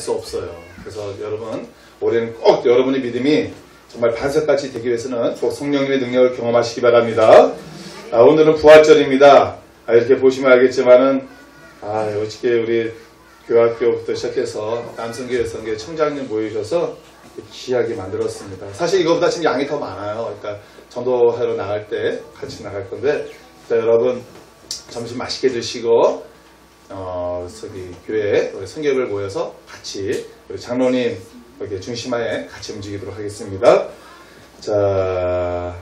수 없어요. 그래서 여러분 올해는 꼭 여러분의 믿음이 정말 반석같이 되기 위해서는 꼭 성령님의 능력을 경험하시기 바랍니다. 오늘은 부활절입니다. 이렇게 보시면 알겠지만은 어저께 우리 교학교부터 시작해서 남성교회 성교 청장님 모이셔서 귀하게 만들었습니다. 사실 이거보다 지금 양이 더 많아요. 그러니까 전도하러 나갈 때 같이 나갈 건데, 여러분 점심 맛있게 드시고 저기 교회 성교를 모여서 같이 우리 장로님 여기 중심하에 같이 움직이도록 하겠습니다. 자,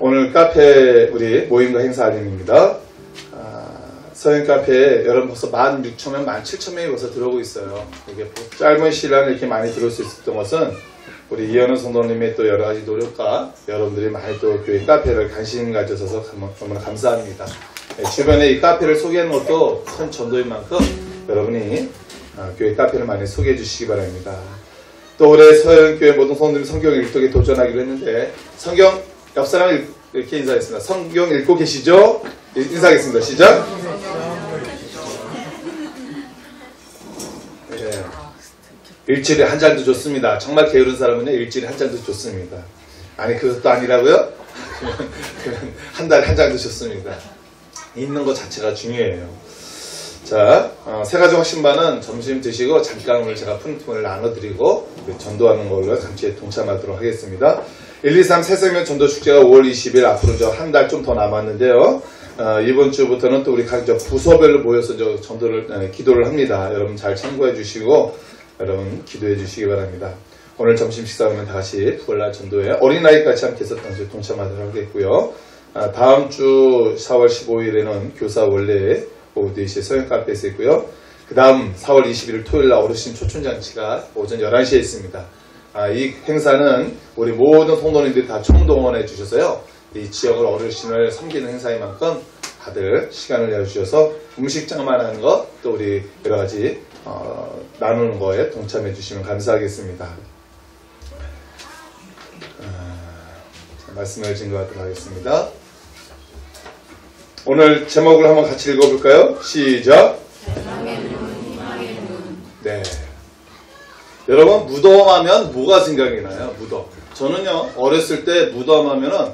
오늘 카페 우리 모임과 행사 알림입니다. 서현 카페에 여러분 벌써 16,000명, 17,000명이 벌써 들어오고 있어요. 이게 짧은 시간에 이렇게 많이 들어올 수 있었던 것은 우리 이현우 성도님의 또 여러 가지 노력과 여러분들이 많이 또 교회 카페를 관심 가져서 너무나 감사합니다. 주변에 이 카페를 소개하는 것도 큰 전도인 만큼 여러분이 교회 카페를 많이 소개해 주시기 바랍니다. 또 올해 서현교회 모든 성도님이 성경 읽기에 도전하기로 했는데, 성경 옆 사람 이렇게 인사하겠습니다. 성경 읽고 계시죠? 인사하겠습니다. 시작! 네. 일주일에 한 장도 좋습니다. 정말 게으른 사람은요, 일주일에 한 장도 좋습니다. 아니, 그것도 아니라고요? 한 달에 한 장도 좋습니다. 읽는 것 자체가 중요해요. 자, 새가족 확신반은 점심 드시고 잠깐 오늘 제가 푼틈을 나눠드리고 전도하는 걸로 잠시 동참하도록 하겠습니다. 1, 2, 3 새생명 전도축제가 5월 20일 앞으로 한 달 좀 더 남았는데요. 이번 주부터는 또 우리 각 부서별로 모여서 전도를 기도를 합니다. 여러분 잘 참고해 주시고 여러분 기도해 주시기 바랍니다. 오늘 점심 식사 오면 다시 부활날 전도회 어린아이 같이 함께 해서 동참하도록 하겠고요. 다음 주 4월 15일에는 교사 원래 오후 4시에 서현 카페에서 있고요. 그 다음 4월 21일 토요일 날 어르신 초춘장치가 오전 11시에 있습니다. 이 행사는 우리 모든 성도님들이 다 총동원해 주셔서요. 이 지역을 어르신을 섬기는 행사인 만큼 다들 시간을 내주셔서 음식장만 하는 것, 또 우리 여러 가지 나누는 거에 동참해 주시면 감사하겠습니다. 말씀을 증거하도록 하겠습니다. 오늘 제목을 한번 같이 읽어볼까요? 시작! 네. 여러분, 무덤 하면 뭐가 생각이 나요? 무덤. 저는요, 어렸을 때 무덤 하면은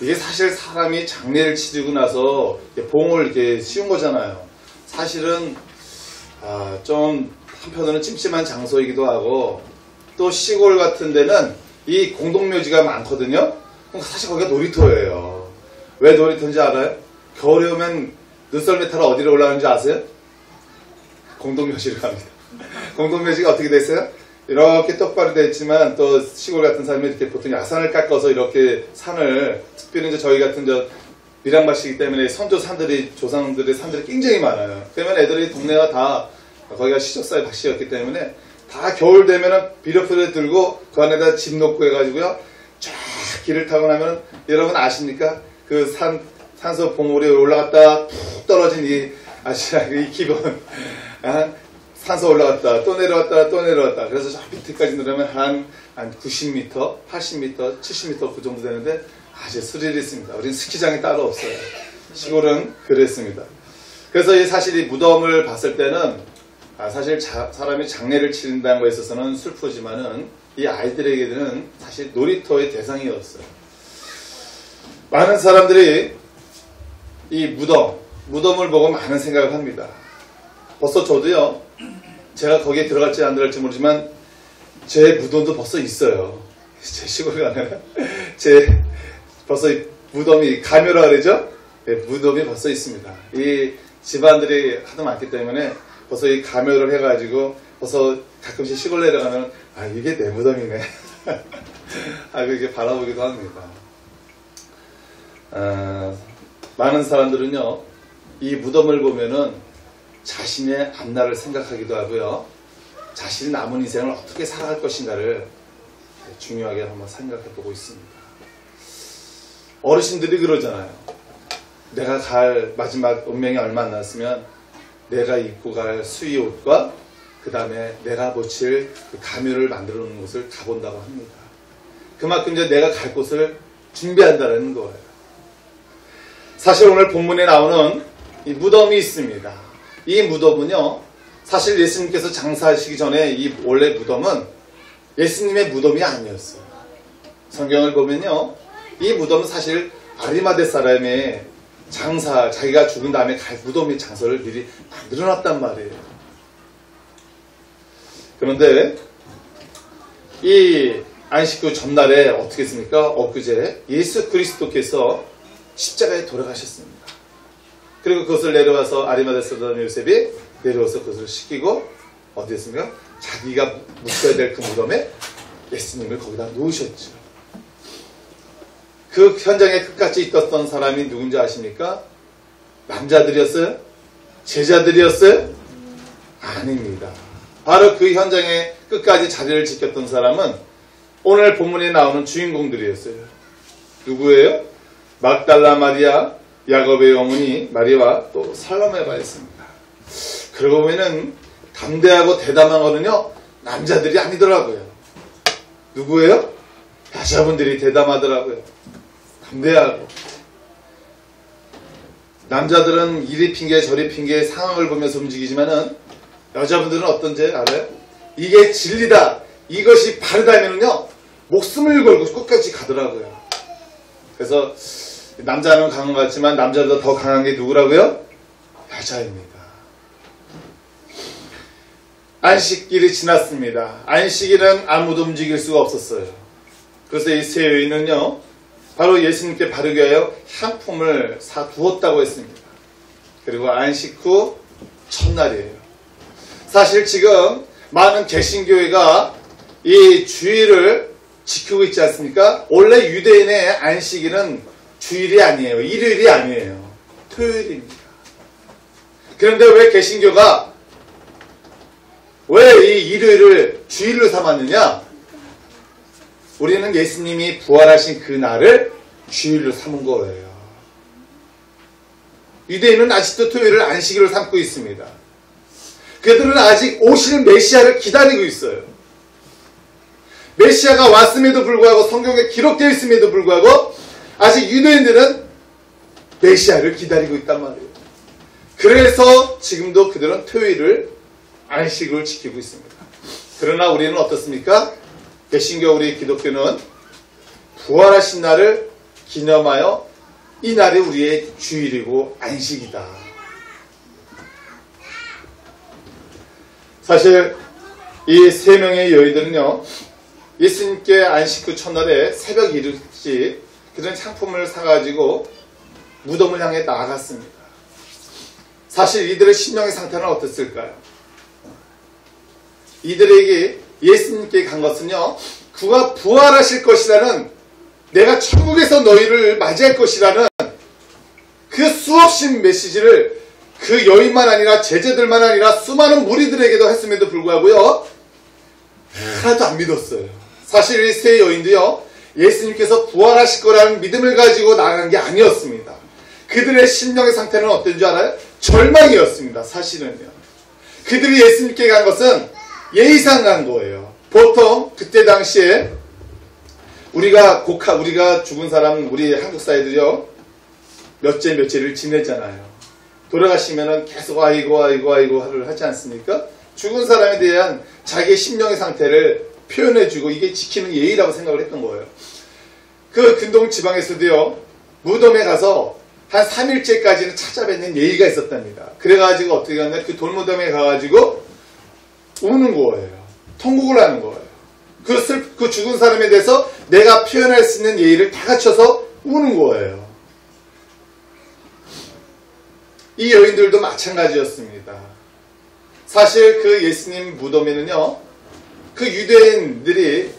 이게 사실 사람이 장례를 치르고 나서 봉을 이렇게 씌운 거잖아요. 사실은, 좀 한편으로는 찜찜한 장소이기도 하고, 또 시골 같은 데는 이 공동묘지가 많거든요? 사실 거기가 놀이터예요. 왜 놀이터인지 알아요? 겨울에 오면 눈썰매 타러 어디로 올라가는지 아세요? 공동묘지로 갑니다. 공동묘지가 어떻게 돼 있어요? 이렇게 똑바로 되어 있지만 또 시골 같은 사람이 이렇게 보통 야산을 깎아서 이렇게 산을, 특별히 이제 저희 같은 밀양밭이기 때문에 선조 산들이, 조상들의 산들이 굉장히 많아요. 그러면 애들이 동네가 다 거기가 시적사의 밭이었기 때문에 다 겨울 되면은 비료풀을 들고 그 안에다 집 놓고 해가지고요. 쫙 길을 타고 나면 여러분 아십니까? 그 산소 봉우리에 올라갔다 푹 떨어진 이 기분. 산소 올라갔다 또 내려왔다 또 내려왔다. 그래서 저 밑에까지 내려면 한 90m, 80m, 70m 그 정도 되는데 아주 스릴이 있습니다. 우리는 스키장이 따로 없어요. 시골은 그랬습니다. 그래서 사실 이 무덤을 봤을 때는 사실 사람이 장례를 치른다는 거에 있어서는 슬프지만은 이 아이들에게는 사실 놀이터의 대상이었어요. 많은 사람들이 이 무덤을 보고 많은 생각을 합니다. 벌써 저도요, 제가 거기에 들어갈지 안 들어갈지 모르지만 제 무덤도 벌써 있어요. 제 시골 가면 벌써 무덤이 가묘라 그러죠? 네, 무덤이 벌써 있습니다. 이 집안들이 하도 많기 때문에 벌써 이 가묘를 해가지고 벌써 가끔씩 시골 내려가면 이게 내 무덤이네. 이렇게 바라보기도 합니다. 많은 사람들은요, 이 무덤을 보면은 자신의 앞날을 생각하기도 하고요. 자신이 남은 인생을 어떻게 살아갈 것인가를 중요하게 한번 생각해 보고 있습니다. 어르신들이 그러잖아요. 내가 갈 마지막 운명이 얼마 안 남았으면 내가 입고 갈 수의 옷과 그 다음에 내가 붙일 그 가면을 만들어 놓는 곳을 가본다고 합니다. 그만큼 이제 내가 갈 곳을 준비한다는 거예요. 사실 오늘 본문에 나오는 이 무덤이 있습니다. 이 무덤은요, 사실 예수님께서 장사하시기 전에 이 원래 무덤은 예수님의 무덤이 아니었어요. 성경을 보면요, 이 무덤은 사실 아리마대 사람의 장사, 자기가 죽은 다음에 갈 무덤의 장소를 미리 만들어놨단 말이에요. 그런데 이 안식 후 전날에 어떻게 했습니까? 엊그제 예수 그리스도께서 십자가에 돌아가셨습니다. 그리고 그것을 내려와서 아리마대 사람 요셉이 내려와서 그것을 씻기고 어디 했습니까? 자기가 묻혀야 될 그 무덤에 예수님을 거기다 놓으셨죠. 그 현장에 끝까지 있었던 사람이 누군지 아십니까? 남자들이었어요? 제자들이었어요? 아닙니다. 바로 그 현장에 끝까지 자리를 지켰던 사람은 오늘 본문에 나오는 주인공들이었어요. 누구예요? 막달라 마리아, 야곱의 어머니 마리아와 또 살로메바였습니다. 그러고 보면은 담대하고 대담한 거는요, 남자들이 아니더라고요. 누구예요? 여자분들이 대담하더라고요. 담대하고. 남자들은 이리 핑계 저리 핑계 상황을 보면서 움직이지만은 여자분들은 어떤지 알아요? 이게 진리다, 이것이 바르다면은요, 목숨을 걸고 끝까지 가더라고요. 그래서 남자는 강한 것 같지만 남자보다 더 강한 게 누구라고요? 여자입니다. 안식일이 지났습니다. 안식일은 아무도 움직일 수가 없었어요. 그래서 이 세 여인은요, 바로 예수님께 바르게 하여 향품을 사두었다고 했습니다. 그리고 안식 후 첫날이에요. 사실 지금 많은 개신교회가 이 주일을 지키고 있지 않습니까? 원래 유대인의 안식일은 주일이 아니에요. 일요일이 아니에요. 토요일입니다. 그런데 왜 개신교가 왜 이 일요일을 주일로 삼았느냐? 우리는 예수님이 부활하신 그 날을 주일로 삼은 거예요. 유대인은 아직도 토요일을 안식일로 삼고 있습니다. 그들은 아직 오실 메시아를 기다리고 있어요. 메시아가 왔음에도 불구하고 성경에 기록되어 있음에도 불구하고 아직 유대인들은 메시아를 기다리고 있단 말이에요. 그래서 지금도 그들은 토요일을 안식을 지키고 있습니다. 그러나 우리는 어떻습니까? 개신교 우리 기독교는 부활하신 날을 기념하여 이 날이 우리의 주일이고 안식이다. 사실 이 세 명의 여인들은요, 예수님께 안식 후 첫날에 새벽 일찍 그들은 상품을 사가지고 무덤을 향해 나아갔습니다. 사실 이들의 심령의 상태는 어땠을까요? 이들에게 예수님께 간 것은요, 그가 부활하실 것이라는, 내가 천국에서 너희를 맞이할 것이라는 그 수없이 메시지를 그 여인만 아니라 제자들만 아니라 수많은 무리들에게도 했음에도 불구하고요, 하나도 안 믿었어요. 사실 이 세 여인도요, 예수님께서 부활하실 거라는 믿음을 가지고 나간 게 아니었습니다. 그들의 심령의 상태는 어떤 줄 알아요? 절망이었습니다. 사실은요. 그들이 예수님께 간 것은 예의상 간 거예요. 보통 그때 당시에 우리가 죽은 사람, 우리 한국 사회들이요, 며칠을 지내잖아요. 돌아가시면은 계속 아이고 하를 하지 않습니까? 죽은 사람에 대한 자기의 심령의 상태를 표현해주고 이게 지키는 예의라고 생각을 했던 거예요. 그 근동 지방에서도요, 무덤에 가서 한 3일째까지는 찾아뵙는 예의가 있었답니다. 그래가지고 어떻게 하냐면 그 돌무덤에 가가지고 우는 거예요. 통곡을 하는 거예요. 그 죽은 사람에 대해서 내가 표현할 수 있는 예의를 다 갖춰서 우는 거예요. 이 여인들도 마찬가지였습니다. 사실 그 예수님 무덤에는요, 그 유대인들이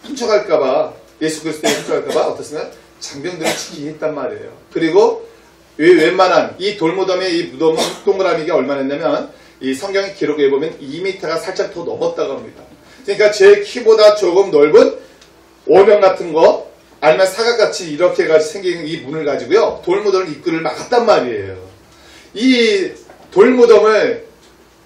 훔쳐갈까봐, 예수 그리스도를 훔쳐갈까봐 어떻습니까? 장병들을 지키게 했단 말이에요. 그리고 웬만한 이 돌무덤의 이 무덤은 동그라미가 얼마나 했냐면 이 성경의 기록에 보면 2m가 살짝 더 넘었다고 합니다. 그러니까 제 키보다 조금 넓은 오명 같은 거 아니면 사각같이 이렇게 생긴 이 문을 가지고요, 돌무덤을 입구를 막았단 말이에요. 이 돌무덤을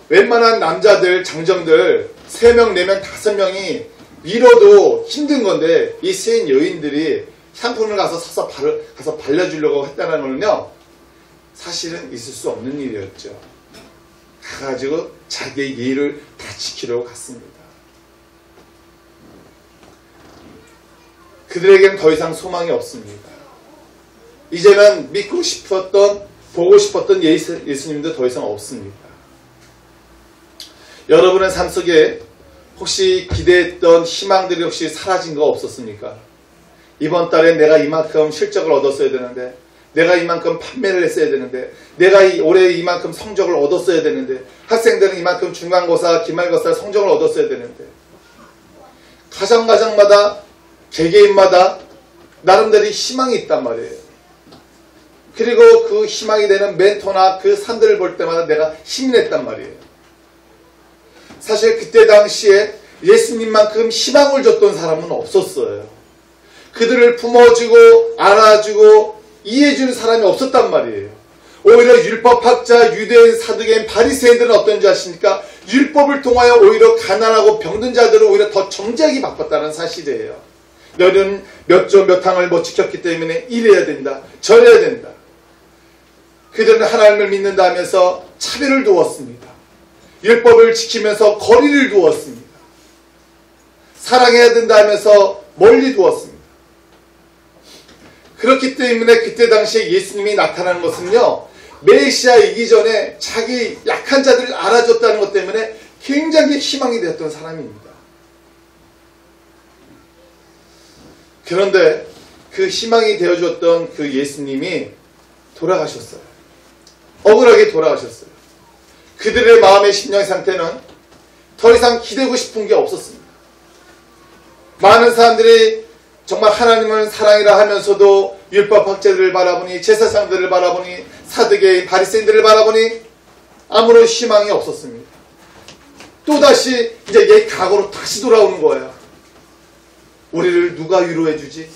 웬만한 남자들, 장정들 3명, 4명, 5명이 밀어도 힘든 건데 이 세 여인들이 향품을 가서 발라주려고 했다는 거는요, 사실은 있을 수 없는 일이었죠. 가가지고 자기의 예의를 다 지키려고 갔습니다. 그들에게는 더 이상 소망이 없습니다. 이제는 믿고 싶었던, 보고 싶었던 예수님도 더 이상 없습니다. 여러분의 삶 속에 혹시 기대했던 희망들이 혹시 사라진 거 없었습니까? 이번 달에 내가 이만큼 실적을 얻었어야 되는데, 내가 이만큼 판매를 했어야 되는데, 내가 올해 이만큼 성적을 얻었어야 되는데, 학생들은 이만큼 중간고사, 기말고사 성적을 얻었어야 되는데, 가정마다 개개인마다 나름대로 희망이 있단 말이에요. 그리고 그 희망이 되는 멘토나 그 산들을 볼 때마다 내가 힘이 냈단 말이에요. 사실 그때 당시에 예수님만큼 희망을 줬던 사람은 없었어요. 그들을 품어주고 안아주고 이해해주는 사람이 없었단 말이에요. 오히려 율법학자, 유대인, 사두개인, 바리새인들은 어떤지 아십니까? 율법을 통하여 오히려 가난하고 병든 자들을 오히려 더 정죄하게 바빴다는 사실이에요. 너는 몇 조 몇 항을 못 지켰기 때문에 이래야 된다, 저래야 된다. 그들은 하나님을 믿는다 하면서 차별을 두었습니다. 율법을 지키면서 거리를 두었습니다. 사랑해야 된다 하면서 멀리 두었습니다. 그렇기 때문에 그때 당시에 예수님이 나타나는 것은요, 메시아이기 전에 자기 약한 자들을 알아줬다는 것 때문에 굉장히 희망이 되었던 사람입니다. 그런데 그 희망이 되어줬던 그 예수님이 돌아가셨어요. 억울하게 돌아가셨어요. 그들의 마음의 심령 상태는 더 이상 기대고 싶은 게 없었습니다. 많은 사람들이 정말 하나님을 사랑이라 하면서도 율법학자들을 바라보니, 제사장들을 바라보니, 사두개인, 바리새인들을 바라보니 아무런 희망이 없었습니다. 또다시 이제 옛 과거로 다시 돌아오는 거예요. 우리를 누가 위로해 주지?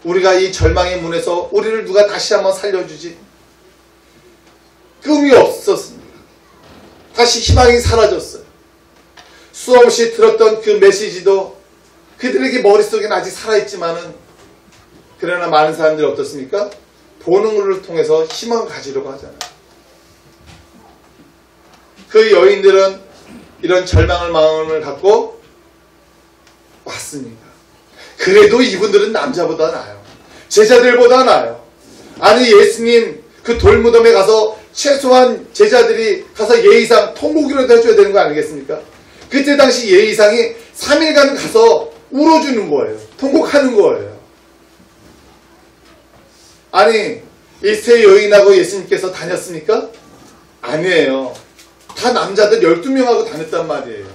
우리가 이 절망의 문에서 우리를 누가 다시 한번 살려주지? 꿈이 없었습니다. 다시 희망이 사라졌어요. 수없이 들었던 그 메시지도 그들에게 머릿속에는 아직 살아있지만은, 그러나 많은 사람들이 어떻습니까? 보는 것을 통해서 희망을 가지려고 하잖아요. 그 여인들은 이런 절망의 마음을 갖고 왔습니다. 그래도 이분들은 남자보다 나아요. 제자들보다 나아요. 아니, 예수님 그 돌무덤에 가서 최소한 제자들이 가서 예의상 통곡이라도 해줘야 되는 거 아니겠습니까? 그때 당시 예의상이 3일간 가서 울어주는 거예요. 통곡하는 거예요. 아니, 이 세 여인하고 예수님께서 다녔습니까? 아니에요. 다 남자들 12명하고 다녔단 말이에요.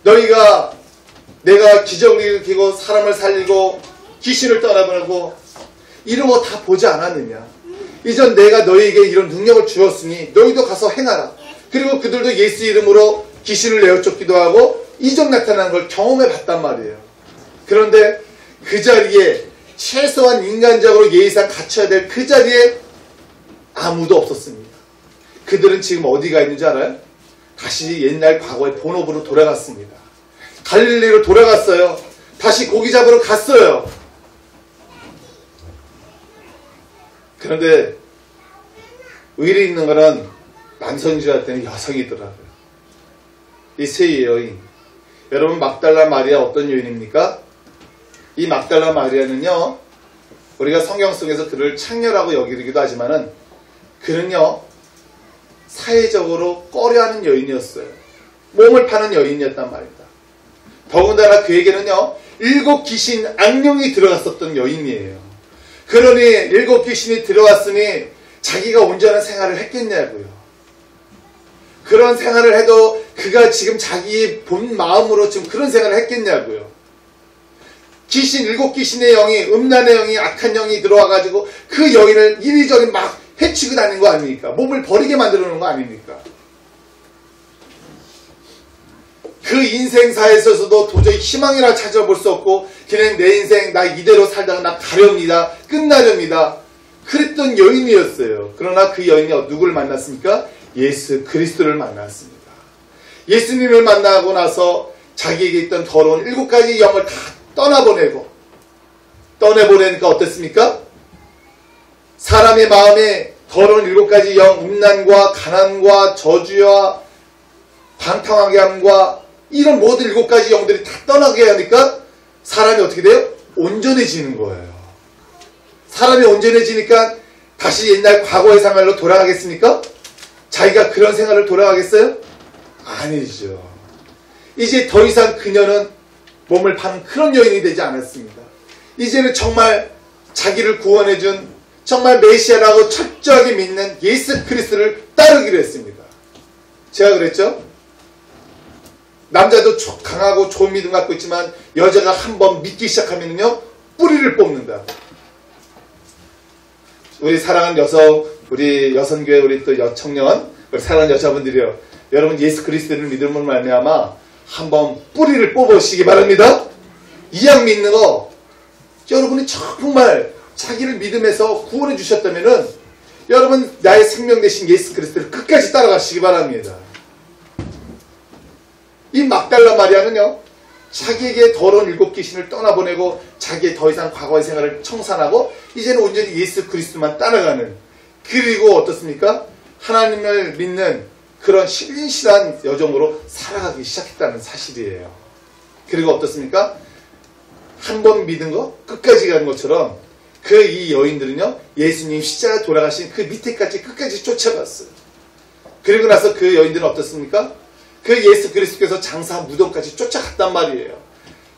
너희가 내가 기적을 일으키고 사람을 살리고 귀신을 떠나보내고 이런 거 다 보지 않았느냐? 이전 내가 너희에게 이런 능력을 주었으니 너희도 가서 행하라. 그리고 그들도 예수 이름으로 귀신을 내어쫓기도 하고 이적 나타나는 걸 경험해 봤단 말이에요. 그런데 그 자리에 최소한 인간적으로 예의상 갖춰야 될 그 자리에 아무도 없었습니다. 그들은 지금 어디 가 있는지 알아요? 다시 옛날 과거의 본업으로 돌아갔습니다. 갈릴리로 돌아갔어요. 다시 고기 잡으러 갔어요. 그런데 의리 있는 거는 남성주의 때는 여성이더라고요. 이 세 여인, 여러분 막달라 마리아 어떤 여인입니까? 이 막달라 마리아는요, 우리가 성경 속에서 그를 창녀라고 여기기도 하지만은 그는요 사회적으로 꺼려하는 여인이었어요. 몸을 파는 여인이었단 말입니다. 더군다나 그에게는요 7 귀신 악령이 들어갔었던 여인이에요. 그러니 7 귀신이 들어왔으니 자기가 온전한 생활을 했겠냐고요. 그런 생활을 해도 그가 지금 자기 본 마음으로 지금 그런 생활을 했겠냐고요. 귀신 7 귀신의 영이, 음란의 영이, 악한 영이 들어와가지고 그 여인을 이리저리 막 해치고 다니는 거 아닙니까? 몸을 버리게 만들어 놓은 거 아닙니까? 그 인생사에 있어서도 도저히 희망이라 찾아볼 수 없고 그냥 내 인생 나 이대로 살다가 나 가렵니다. 끝나렵니다. 그랬던 여인이었어요. 그러나 그 여인이 누구를 만났습니까? 예수 그리스도를 만났습니다. 예수님을 만나고 나서 자기에게 있던 더러운 7가지 영을 다 떠내보내니까 어땠습니까? 사람의 마음에 더러운 7가지 영, 음란과 가난과 저주와 방탕하게 함과 이런 모든 7가지 영들이 다 떠나게 하니까 사람이 어떻게 돼요? 온전해지는 거예요. 사람이 온전해지니까 다시 옛날 과거의 생활로 돌아가겠습니까? 자기가 그런 생활을 돌아가겠어요? 아니죠. 이제 더 이상 그녀는 몸을 파는 그런 여인이 되지 않았습니다. 이제는 정말 자기를 구원해준 정말 메시아라고 철저하게 믿는 예수 그리스도를 따르기로 했습니다. 제가 그랬죠? 남자도 강하고 좋은 믿음 갖고 있지만 여자가 한번 믿기 시작하면요 뿌리를 뽑는다. 우리 사랑하는 여성, 우리 여성교회 우리 또 여청년, 우리 사랑하는 여자분들이요. 여러분 예수 그리스도를 믿음으로 말미암아 한번 뿌리를 뽑으시기 바랍니다. 이양 믿는 거 여러분이 정말 자기를 믿음에서 구원해 주셨다면은 여러분 나의 생명 되신 예수 그리스도를 끝까지 따라가시기 바랍니다. 이 막달라 마리아는요 자기에게 더러운 7귀신을 떠나보내고 자기의 더 이상 과거의 생활을 청산하고 이제는 온전히 예수 그리스도만 따라가는, 그리고 어떻습니까? 하나님을 믿는 그런 신실한 여정으로 살아가기 시작했다는 사실이에요. 그리고 어떻습니까? 한 번 믿은 거 끝까지 가는 것처럼 그 이 여인들은요 예수님 십자가 돌아가신 그 밑에까지 끝까지 쫓아갔어요. 그리고 나서 그 여인들은 어떻습니까? 그 예수 그리스도께서 장사 무덤까지 쫓아갔단 말이에요.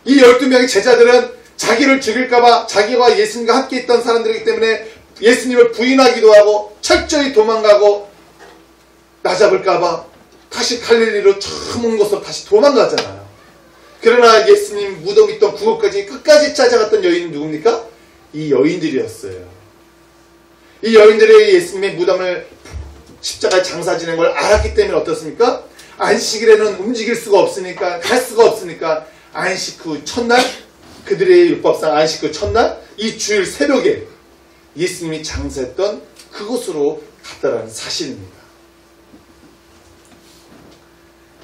이 12명의 제자들은 자기를 죽일까봐 자기와 예수님과 함께 있던 사람들이기 때문에 예수님을 부인하기도 하고 철저히 도망가고 나잡을까봐 다시 갈릴리로 처음 온 곳으로 다시 도망가잖아요. 그러나 예수님 무덤 있던 그곳까지 끝까지 찾아갔던 여인은 누굽니까? 이 여인들이었어요. 이 여인들이 예수님의 무덤을 십자가에 장사 지낸 걸 알았기 때문에 어떻습니까? 안식일에는 움직일 수가 없으니까, 갈 수가 없으니까 안식 후 첫날, 그들의 율법상 안식 후 첫날 이 주일 새벽에 예수님이 장사했던 그곳으로 갔다라는 사실입니다.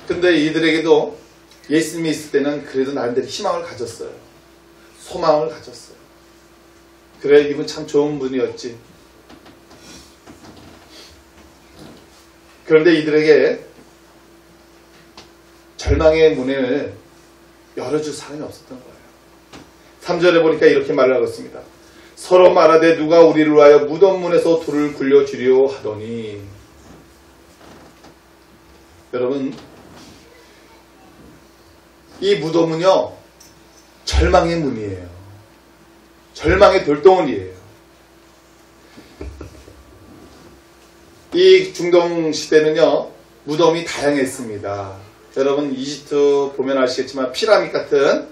근데 이들에게도 예수님이 있을 때는 그래도 나름대로 희망을 가졌어요. 소망을 가졌어요. 그래, 이분 참 좋은 분이었지. 그런데 이들에게 절망의 문을 열어줄 사람이 없었던 거예요. 3절에 보니까 이렇게 말을 하고 있습니다. 서로 말하되 누가 우리를 위하여 무덤 문에서 돌을 굴려주려 하더니. 여러분, 이 무덤은요 절망의 문이에요. 절망의 돌덩어리예요. 이 중동 시대는요 무덤이 다양했습니다. 여러분 이집트 보면 아시겠지만 피라밋 같은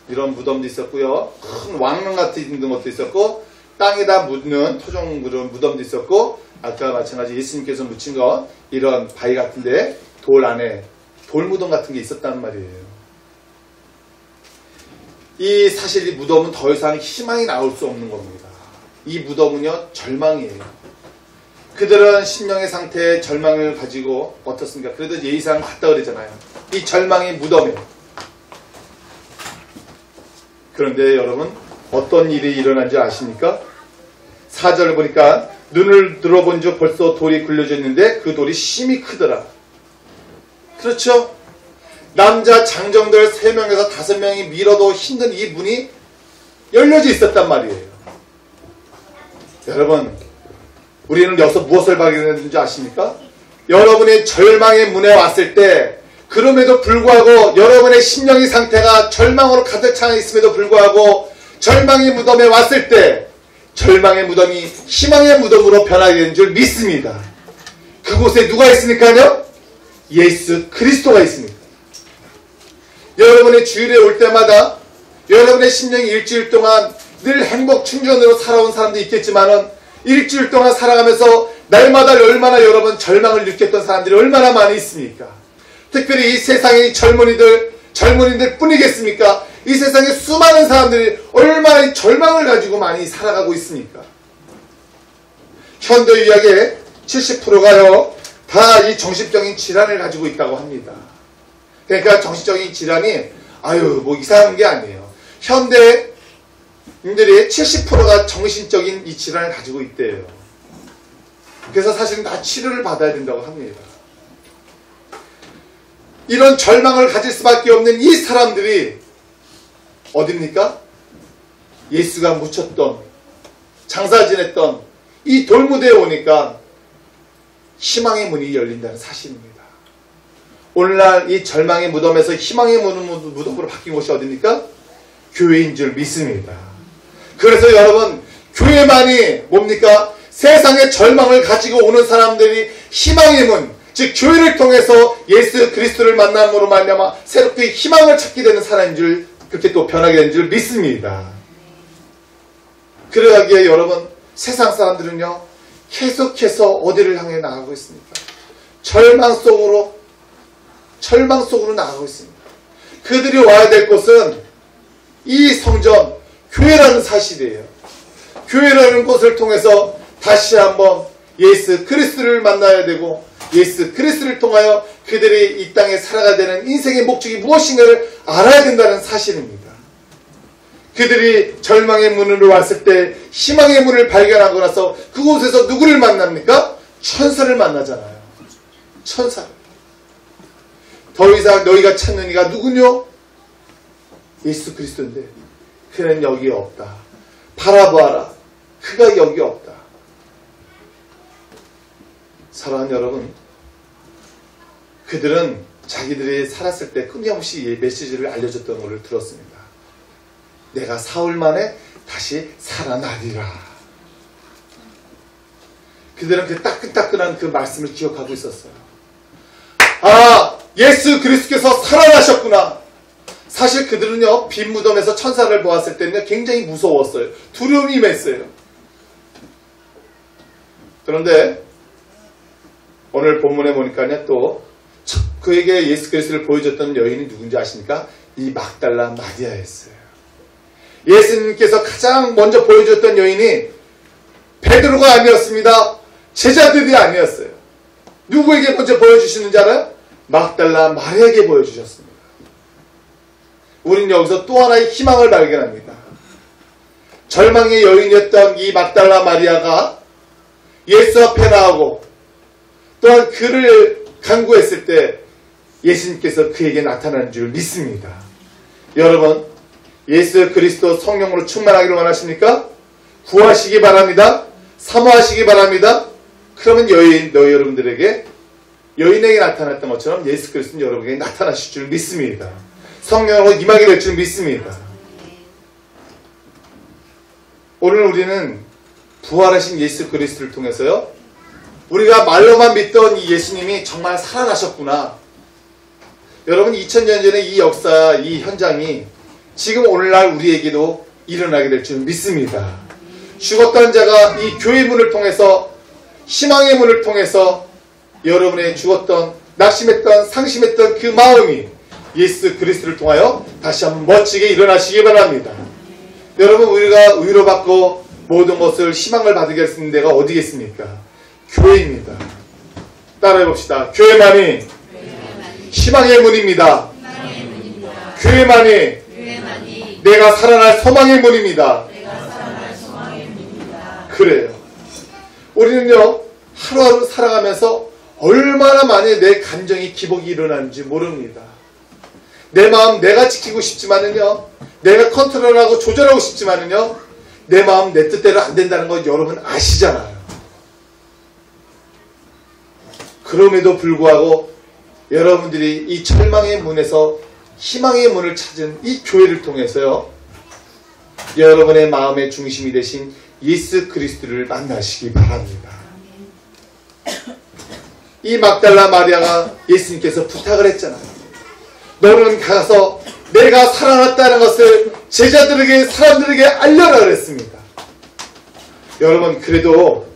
이런 무덤도 있었고요, 큰 왕릉 같은 것도 있었고, 땅에다 묻는 토종 그런 무덤도 있었고, 아까 마찬가지 예수님께서 묻힌 것 이런 바위 같은데 돌 안에 돌무덤 같은 게 있었단 말이에요. 이 사실 이 무덤은 더 이상 희망이 나올 수 없는 겁니다. 이 무덤은요 절망이에요. 그들은 심령의 상태에 절망을 가지고 어떻습니까? 그래도 예의상 갔다 그러잖아요. 이 절망의 무덤에. 그런데 여러분 어떤 일이 일어난지 아십니까? 4절을 보니까 눈을 들어본 줄 벌써 돌이 굴려져 있는데 그 돌이 심히 크더라. 그렇죠? 남자 장정들 3명에서 5명이 밀어도 힘든 이 문이 열려져 있었단 말이에요. 여러분, 우리는 여기서 무엇을 발견했는지 아십니까? 여러분이 절망의 문에 왔을 때, 그럼에도 불구하고 여러분의 심령의 상태가 절망으로 가득 차 있음에도 불구하고 절망의 무덤에 왔을 때 절망의 무덤이 희망의 무덤으로 변하게 되는 줄 믿습니다. 그곳에 누가 있으니까요? 예수 그리스도가 있습니다. 여러분의 주일에 올 때마다 여러분의 심령이 일주일 동안 늘 행복 충전으로 살아온 사람도 있겠지만은 일주일 동안 살아가면서 날마다 얼마나 여러분 절망을 느꼈던 사람들이 얼마나 많이 있습니까? 특별히 이 세상의 젊은이들 뿐이겠습니까? 이 세상에 수많은 사람들이 얼마나 절망을 가지고 많이 살아가고 있습니까? 현대의학의 70%가요 다 이 정신적인 질환을 가지고 있다고 합니다. 그러니까 정신적인 질환이 뭐 이상한 게 아니에요. 현대인들의 70%가 정신적인 이 질환을 가지고 있대요. 그래서 사실은 다 치료를 받아야 된다고 합니다. 이런 절망을 가질 수밖에 없는 이 사람들이 어딥니까? 예수가 묻혔던, 장사 지냈던 이 돌무대에 오니까 희망의 문이 열린다는 사실입니다. 오늘날 이 절망의 무덤에서 희망의 무덤으로 바뀐 곳이 어딥니까? 교회인 줄 믿습니다. 그래서 여러분, 교회만이 뭡니까? 세상의 절망을 가지고 오는 사람들이 희망의 문, 즉 교회를 통해서 예수 그리스도를 만남으로 말미암아 새롭게 희망을 찾게 되는 사람인 줄, 그렇게 또 변하게 된 줄 믿습니다. 그러기에 여러분, 세상 사람들은요 계속해서 어디를 향해 나가고 있습니까? 절망 속으로 나가고 있습니다. 그들이 와야 될 곳은 이 성전, 교회라는 사실이에요. 교회라는 곳을 통해서 다시 한번 예수 그리스도를 만나야 되고, 예수 그리스도를 통하여 그들이 이 땅에 살아가야 되는 인생의 목적이 무엇인가를 알아야 된다는 사실입니다. 그들이 절망의 문으로 왔을 때 희망의 문을 발견하고 나서 그곳에서 누구를 만납니까? 천사를 만나잖아요. 천사를. 더 이상 너희가 찾는 이가 누구뇨? 예수 그리스도인데 그는 여기 없다. 바라보아라. 그가 여기 없다. 사랑하는 여러분, 그들은 자기들이 살았을 때 끊임없이 메시지를 알려줬던 것을 들었습니다. 내가 사흘 만에 다시 살아나리라. 그들은 그 따끈따끈한 그 말씀을 기억하고 있었어요. 아, 예수 그리스도께서 살아나셨구나. 사실 그들은요, 빈 무덤에서 천사를 보았을 때는 굉장히 무서웠어요. 두려움이 임했어요. 그런데 오늘 본문에 보니까요, 또 그에게 예수 그리스도를 보여줬던 여인이 누군지 아십니까? 이 막달라 마리아였어요. 예수님께서 가장 먼저 보여줬던 여인이 베드로가 아니었습니다. 제자들이 아니었어요. 누구에게 먼저 보여주시는지 알아요? 막달라 마리아에게 보여주셨습니다. 우리는 여기서 또 하나의 희망을 발견합니다. 절망의 여인이었던 이 막달라 마리아가 예수 앞에 나오고 또한 그를 간구했을 때 예수님께서 그에게 나타난 줄 믿습니다. 여러분, 예수 그리스도 성령으로 충만하기를 원하십니까? 구하시기 바랍니다. 사모하시기 바랍니다. 그러면 여러분들에게, 여인에게 나타났던 것처럼 예수 그리스도는 여러분에게 나타나실 줄 믿습니다. 성령으로 임하게 될 줄 믿습니다. 오늘 우리는 부활하신 예수 그리스도를 통해서요, 우리가 말로만 믿던 이 예수님이 정말 살아나셨구나. 여러분, 2000년 전에 이 역사, 이 현장이 지금 오늘날 우리에게도 일어나게 될 줄 믿습니다. 죽었던 자가 이 교회 문을 통해서, 희망의 문을 통해서 여러분의 죽었던, 낙심했던, 상심했던 그 마음이 예수 그리스도를 통하여 다시 한번 멋지게 일어나시기 바랍니다. 여러분, 우리가 위로받고 모든 것을 희망을 받게 할 수 있는 데가 어디겠습니까? 교회입니다. 따라해봅시다. 교회만이 희망의 문입니다. 교회만이 내가 살아날 소망의 문입니다. 그래요. 우리는요, 하루하루 살아가면서 얼마나 많이 내 감정이 기복이 일어나는지 모릅니다. 내 마음 내가 지키고 싶지만은요, 내가 컨트롤하고 조절하고 싶지만은요, 내 마음 내 뜻대로 안 된다는 거 여러분 아시잖아요. 그럼에도 불구하고 여러분들이 이 절망의 문에서 희망의 문을 찾은 이 교회를 통해서요, 여러분의 마음의 중심이 되신 예수 그리스도를 만나시기 바랍니다. 이 막달라 마리아가 예수님께서 부탁을 했잖아요. 너는 가서 내가 살아났다는 것을 제자들에게, 사람들에게 알려라 그랬습니다. 여러분, 그래도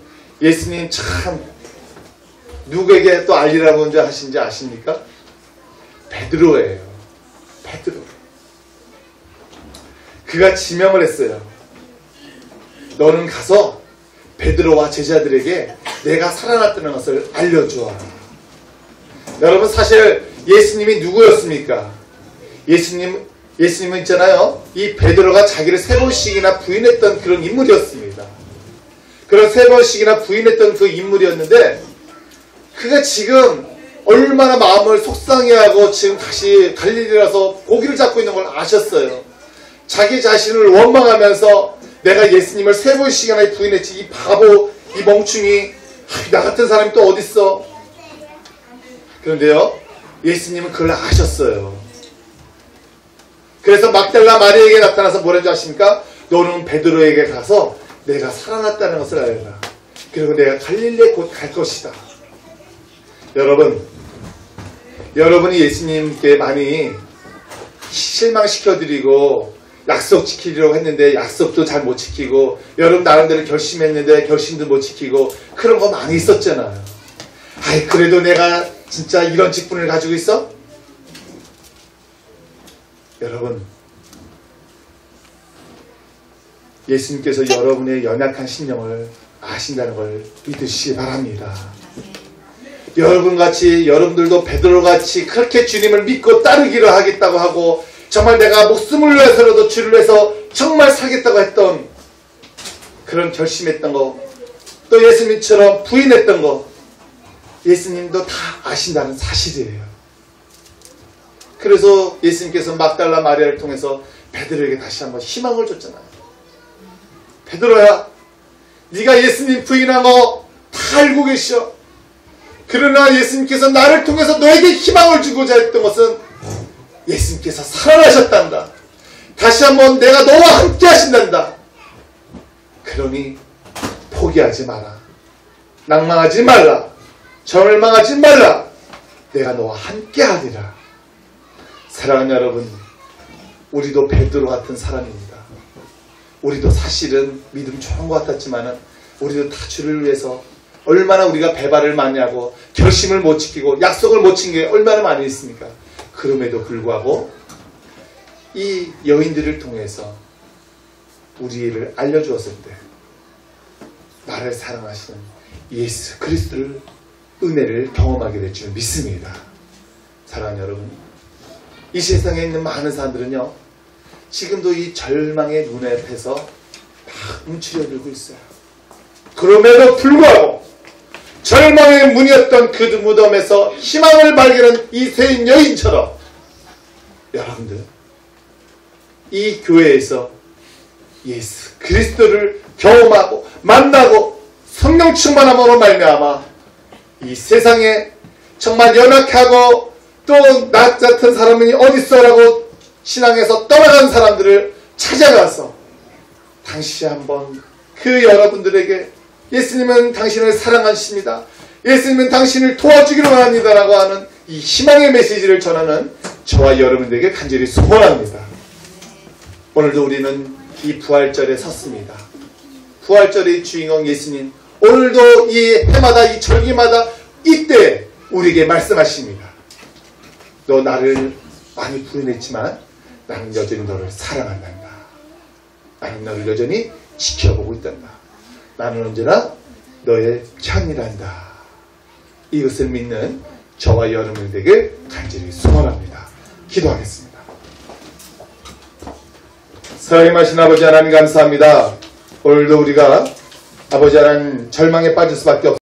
예수님 참 누구에게 또 알리라고 하신지 아십니까? 베드로예요. 베드로. 그가 지명을 했어요. 너는 가서 베드로와 제자들에게 내가 살아났다는 것을 알려주어라. 여러분, 사실 예수님이 누구였습니까? 예수님은 있잖아요, 이 베드로가 자기를 세 번씩이나 부인했던 그런 인물이었습니다. 그런 3번씩이나 부인했던 그 인물이었는데 그가 지금 얼마나 마음을 속상해하고 지금 다시 갈릴리라서 고기를 잡고 있는 걸 아셨어요. 자기 자신을 원망하면서 내가 예수님을 3번씩이나 부인했지, 이 바보, 이 멍충이, 나 같은 사람이 또 어딨어. 그런데요, 예수님은 그걸 아셨어요. 그래서 막달라 마리에게 나타나서 뭐라는 줄 아십니까? 너는 베드로에게 가서 내가 살아났다는 것을 알라. 그리고 내가 갈릴리에 곧 갈 것이다. 여러분이 예수님께 많이 실망시켜드리고 약속 지키려고 했는데 약속도 잘 못 지키고, 여러분 나름대로 결심했는데 결심도 못 지키고, 그런 거 많이 있었잖아요. 아이, 그래도 내가 진짜 이런 직분을 가지고 있어? 여러분, 예수님께서 여러분의 연약한 심령을 아신다는 걸 믿으시기 바랍니다. 여러분들도 베드로같이 그렇게 주님을 믿고 따르기를 하겠다고 하고, 정말 내가 목숨을 위해서라도 주를 위해서 정말 살겠다고 했던 그런 결심했던 거, 또 예수님처럼 부인했던 거, 예수님도 다 아신다는 사실이에요. 그래서 예수님께서 막달라 마리아를 통해서 베드로에게 다시 한번 희망을 줬잖아요. 베드로야, 네가 예수님 부인한 거 다 알고 계셔. 그러나 예수님께서 나를 통해서 너에게 희망을 주고자 했던 것은 예수님께서 살아나셨단다. 다시 한번 내가 너와 함께 하신단다. 그러니 포기하지 마라. 낭망하지 말라. 절망하지 말라. 내가 너와 함께 하리라. 사랑하는 여러분, 우리도 베드로 같은 사람입니다. 우리도 사실은 믿음 좋은 것 같았지만은 우리도 다 주를 위해서 얼마나 우리가 배발을 많이 하고 결심을 못 지키고 약속을 못 지킨 게 얼마나 많이 있습니까? 그럼에도 불구하고 이 여인들을 통해서 우리를 알려주었을 때 나를 사랑하시는 예수 그리스도를 은혜를 경험하게 될 줄 믿습니다. 사랑하는 여러분, 이 세상에 있는 많은 사람들은요, 지금도 이 절망의 눈앞에서 막 움츠려들고 있어요. 그럼에도 불구하고 절망의 문이었던 그 무덤에서 희망을 발견한 이 세 여인처럼 여러분들, 이 교회에서 예수 그리스도를 경험하고 만나고 성령 충만함으로 말미암아 이 세상에 정말 연약하고 또 나 같은 사람이 어딨어라고 신앙에서 떠나간 사람들을 찾아가서 당시 한번 그 여러분들에게 예수님은 당신을 사랑하십니다. 예수님은 당신을 도와주기로 합니다라고 하는 이 희망의 메시지를 전하는 저와 여러분들에게 간절히 소원합니다. 오늘도 우리는 이 부활절에 섰습니다. 부활절의 주인공 예수님, 오늘도 이 해마다 이 절기마다 이때 우리에게 말씀하십니다. 너 나를 많이 부인했지만 나는 여전히 너를 사랑한단다. 나는 너를 여전히 지켜보고 있단다. 나는 언제나 너의 편이란다. 이것을 믿는 저와 여러분에게 간절히 소원합니다. 기도하겠습니다. 사랑하신 아버지 하나님 감사합니다. 오늘도 우리가 아버지 하나님 절망에 빠질 수밖에 없습니다.